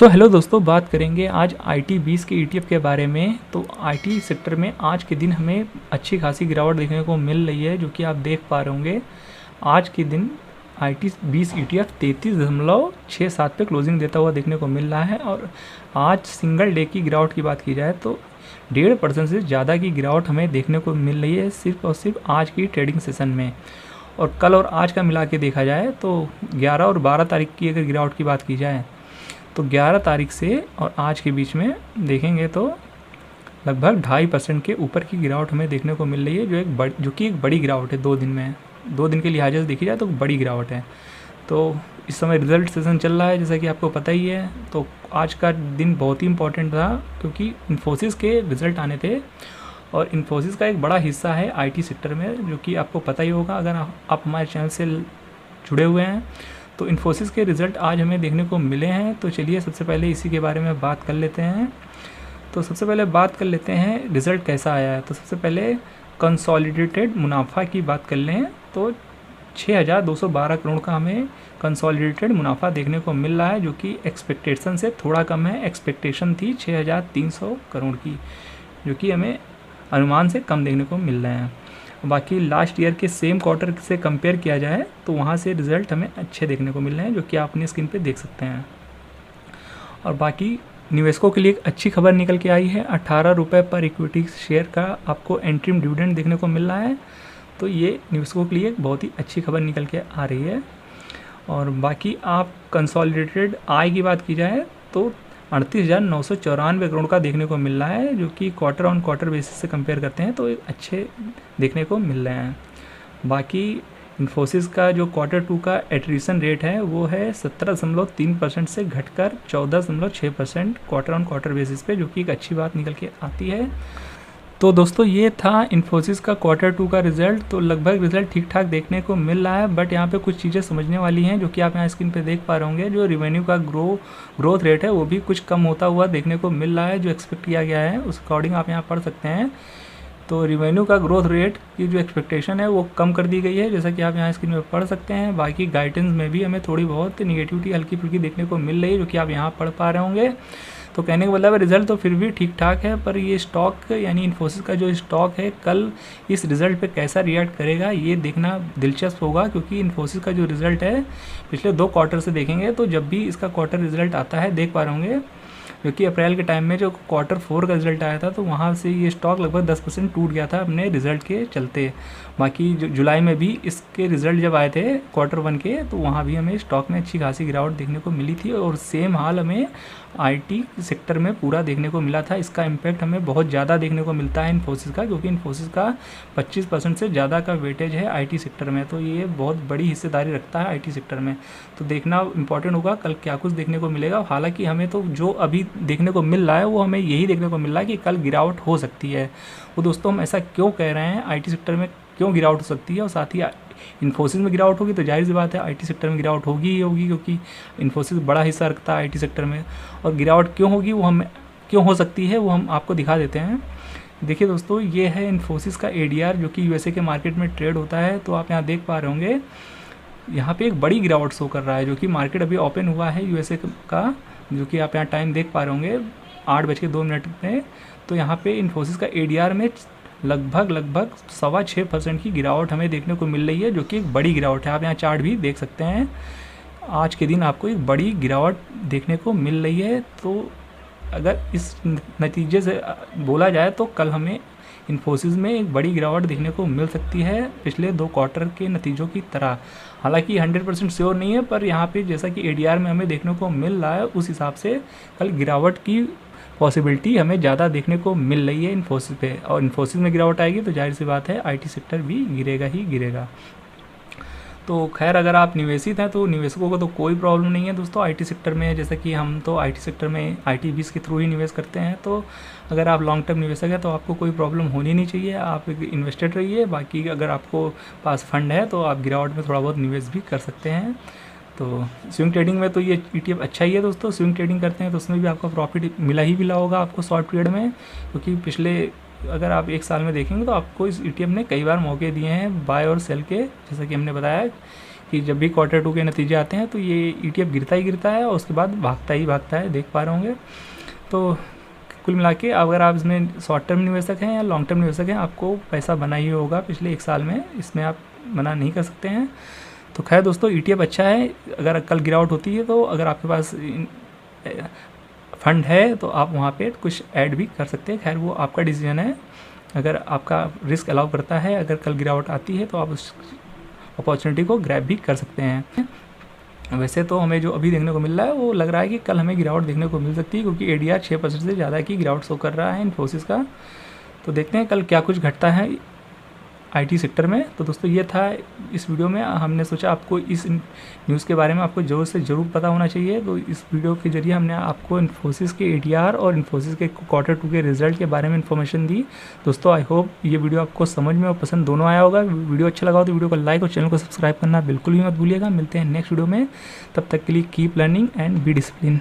Hello दोस्तों, बात करेंगे आज IT20 के ETF के बारे में। तो IT सेक्टर में आज के दिन हमें अच्छी खासी गिरावट देखने को मिल रही है, जो कि आप देख पा रहे होंगे। आज के दिन IT20 ETF 33.67 पे क्लोजिंग देता हुआ देखने को मिल रहा है। और आज सिंगल डे की गिरावट की बात की जाए तो 1.5% से ज़्यादा की गिरावट हमें देखने को मिल रही है सिर्फ और सिर्फ आज की ट्रेडिंग सेशन में। और कल और आज का मिला के देखा जाए तो 11 और 12 तारीख की अगर गिरावट की बात की जाए तो 11 तारीख से और आज के बीच में देखेंगे तो लगभग 2.5% के ऊपर की गिरावट हमें देखने को मिल रही है, जो कि एक बड़ी गिरावट है। 2 दिन में 2 दिन के लिहाज से देखी जाए तो बड़ी गिरावट है। तो इस समय रिज़ल्ट सेशन चल रहा है, जैसा कि आपको पता ही है। तो आज का दिन बहुत ही इंपॉर्टेंट था क्योंकि इन्फोसिस के रिज़ल्ट आने थे और इन्फोसिस का एक बड़ा हिस्सा है IT सेक्टर में, जो कि आपको पता ही होगा अगर आप हमारे चैनल से जुड़े हुए हैं। तो इन्फोसिस के रिज़ल्ट आज हमें देखने को मिले हैं। तो चलिए सबसे पहले इसी के बारे में बात कर लेते हैं। तो सबसे पहले बात कर लेते हैं रिज़ल्ट कैसा आया है। तो सबसे पहले कंसोलिडेटेड मुनाफा की बात कर लें तो 6,212 करोड़ का हमें कंसोलिडेटेड मुनाफा देखने को मिल रहा है, जो कि एक्सपेक्टेशन से थोड़ा कम है। एक्सपेक्टेशन थी 6,300 करोड़ की, जो कि हमें अनुमान से कम देखने को मिल रहे हैं। बाकी लास्ट ईयर के सेम क्वार्टर से कंपेयर किया जाए तो वहाँ से रिज़ल्ट हमें अच्छे देखने को मिल रहे हैं, जो कि आप अपनी स्क्रीन पे देख सकते हैं। और बाकी निवेशकों के लिए एक अच्छी खबर निकल के आई है। 18 रुपये पर इक्विटी शेयर का आपको एंट्रीम डिविडेंड देखने को मिल रहा है। तो ये निवेशकों के लिए एक बहुत ही अच्छी खबर निकल के आ रही है। और बाकी आप कंसोलिडेटेड आय की बात की जाए तो 38,994 करोड़ का देखने को मिल रहा है, जो कि क्वार्टर ऑन क्वार्टर बेसिस से कंपेयर करते हैं तो अच्छे देखने को मिल रहे हैं। बाकी इन्फोसिस का जो Q2 का एट्रिशन रेट है वो है 17.3% से घटकर 14.6% क्वार्टर ऑन क्वार्टर बेसिस पे, जो कि एक अच्छी बात निकल के आती है। तो दोस्तों ये था इन्फोसिस का Q2 का रिज़ल्ट। तो लगभग रिज़ल्ट ठीक ठाक देखने को मिल रहा है, बट यहाँ पे कुछ चीज़ें समझने वाली हैं, जो कि आप यहाँ स्क्रीन पे देख पा रहे होंगे। जो रिवेन्यू का ग्रोथ रेट है वो भी कुछ कम होता हुआ देखने को मिल रहा है, जो एक्सपेक्ट किया गया है उस अकॉर्डिंग आप यहाँ पढ़ सकते हैं। तो रिवेन्यू का ग्रोथ रेट की जो एक्सपेक्टेशन है वो कम कर दी गई है, जैसा कि आप यहाँ स्क्रीन में पढ़ सकते हैं। बाकी गाइडेंस में भी हमें थोड़ी बहुत निगेटिविटी हल्की फुल्की देखने को मिल रही है, जो कि आप यहाँ पढ़ पा रहे होंगे। तो कहने का मतलब रिज़ल्ट तो फिर भी ठीक ठाक है, पर ये स्टॉक यानी इन्फोसिस का जो स्टॉक है कल इस रिज़ल्ट पे कैसा रिएक्ट करेगा ये देखना दिलचस्प होगा। क्योंकि इन्फोसिस का जो रिज़ल्ट है पिछले 2 क्वार्टर से देखेंगे तो जब भी इसका क्वार्टर रिज़ल्ट आता है देख पा रहे होंगे, क्योंकि अप्रैल के टाइम में जो Q4 का रिज़ल्ट आया था तो वहाँ से ये स्टॉक लगभग 10% टूट गया था अपने रिज़ल्ट के चलते। बाकी जुलाई में भी इसके रिज़ल्ट जब आए थे Q1 के तो वहाँ भी हमें स्टॉक में अच्छी खासी गिरावट देखने को मिली थी। और सेम हाल हमें IT सेक्टर में पूरा देखने को मिला था। इसका इम्पैक्ट हमें बहुत ज़्यादा देखने को मिलता है इन्फोसिस का, क्योंकि इन्फोसिस का 25% से ज़्यादा का वेटेज है IT सेक्टर में। तो ये बहुत बड़ी हिस्सेदारी रखता है IT सेक्टर में। तो देखना इंपॉर्टेंट होगा कल क्या कुछ देखने को मिलेगा। हालांकि हमें तो जो अभी देखने को मिल रहा है वो हमें यही देखने को मिल रहा है कि कल गिरावट हो सकती है। वो दोस्तों हम ऐसा क्यों कह रहे हैं, IT सेक्टर में क्यों गिरावट हो सकती है और साथ ही इन्फोसिस में गिरावट होगी तो जाहिर सी बात है IT सेक्टर में गिरावट होगी ही होगी, क्योंकि इन्फोसिस बड़ा हिस्सा रखता है IT सेक्टर में। और गिरावट क्यों होगी वो हम क्यों हो सकती है वो हम आपको दिखा देते हैं। देखिए दोस्तों, ये है इन्फोसिस का ADR, जो कि USA के मार्केट में ट्रेड होता है। तो आप यहाँ देख पा रहे होंगे यहाँ पे एक बड़ी गिरावट शो कर रहा है, जो कि मार्केट अभी ओपन हुआ है USA का, जो कि आप यहाँ टाइम देख पा रहे होंगे 8:02 में। तो यहाँ पे इन्फोसिस का ADR में लगभग 6.25% की गिरावट हमें देखने को मिल रही है, जो कि एक बड़ी गिरावट है। आप यहाँ चार्ट भी देख सकते हैं। आज के दिन आपको एक बड़ी गिरावट देखने को मिल रही है। तो अगर इस नतीजे से बोला जाए तो कल हमें इन्फोसिस में एक बड़ी गिरावट देखने को मिल सकती है पिछले 2 क्वार्टर के नतीजों की तरह। हालांकि 100% श्योर नहीं है, पर यहाँ पे जैसा कि ADR में हमें देखने को मिल रहा है उस हिसाब से कल गिरावट की पॉसिबिलिटी हमें ज़्यादा देखने को मिल रही है इन्फोसिस पे। और इन्फोसिस में गिरावट आएगी तो जाहिर सी बात है IT सेक्टर भी गिरेगा ही गिरेगा। तो खैर अगर आप निवेशित हैं तो निवेशकों को तो कोई प्रॉब्लम नहीं है दोस्तों IT सेक्टर में। जैसा कि हम तो IT सेक्टर में IT20 के थ्रू ही निवेश करते हैं। तो अगर आप लॉन्ग टर्म निवेशक हैं तो आपको कोई प्रॉब्लम होनी नहीं चाहिए, आप इन्वेस्टेड रहिए। बाकी अगर आपको पास फंड है तो आप गिरावट में थोड़ा बहुत निवेश भी कर सकते हैं। तो स्विंग ट्रेडिंग में तो ये ETF अच्छा ही है दोस्तों। स्विंग ट्रेडिंग करते हैं तो उसमें भी आपको प्रॉफिट मिला होगा आपको शॉर्ट पीरियड में, क्योंकि पिछले अगर आप 1 साल में देखेंगे तो आपको इस ETF ने कई बार मौके दिए हैं बाय और सेल के। जैसा कि हमने बताया कि जब भी क्वार्टर 2 के नतीजे आते हैं तो ये ETF गिरता ही गिरता है और उसके बाद भागता ही भागता है, देख पा रहे होंगे। तो कुल मिला के अगर आप इसमें शॉर्ट टर्म निवेशक हैं या लॉन्ग टर्म निवेशक हैं, आपको पैसा बना ही होगा पिछले 1 साल में, इसमें आप मना नहीं कर सकते हैं। तो खैर दोस्तों, ETF अच्छा है। अगर कल गिरावट होती है तो अगर आपके पास फंड है तो आप वहाँ पे कुछ ऐड भी कर सकते हैं। खैर वो आपका डिसीजन है, अगर आपका रिस्क अलाउ करता है, अगर कल गिरावट आती है तो आप उस अपॉर्चुनिटी को ग्रैब भी कर सकते हैं। वैसे तो हमें जो अभी देखने को मिल रहा है वो लग रहा है कि कल हमें गिरावट देखने को मिल सकती है, क्योंकि ADR 6% से ज़्यादा की गिरावट शो कर रहा है इन्फोसिस का। तो देखते हैं कल क्या कुछ घटता है IT सेक्टर में। तो दोस्तों ये था इस वीडियो में, हमने सोचा आपको इस न्यूज़ के बारे में आपको ज़रूर से ज़रूर पता होना चाहिए। तो इस वीडियो के जरिए हमने आपको इन्फोसिस के ADR और इन्फोसिस के क्वार्टर 2 के रिजल्ट के बारे में इन्फॉर्मेशन दी। दोस्तों आई होप ये वीडियो आपको समझ में और पसंद दोनों आया होगा। वीडियो अच्छा लगा हो तो वीडियो को लाइक और चैनल को सब्सक्राइब करना बिल्कुल भी मत भूलिएगा। मिलते हैं नेक्स्ट वीडियो में, तब तक के लिए keep learning and be discipline.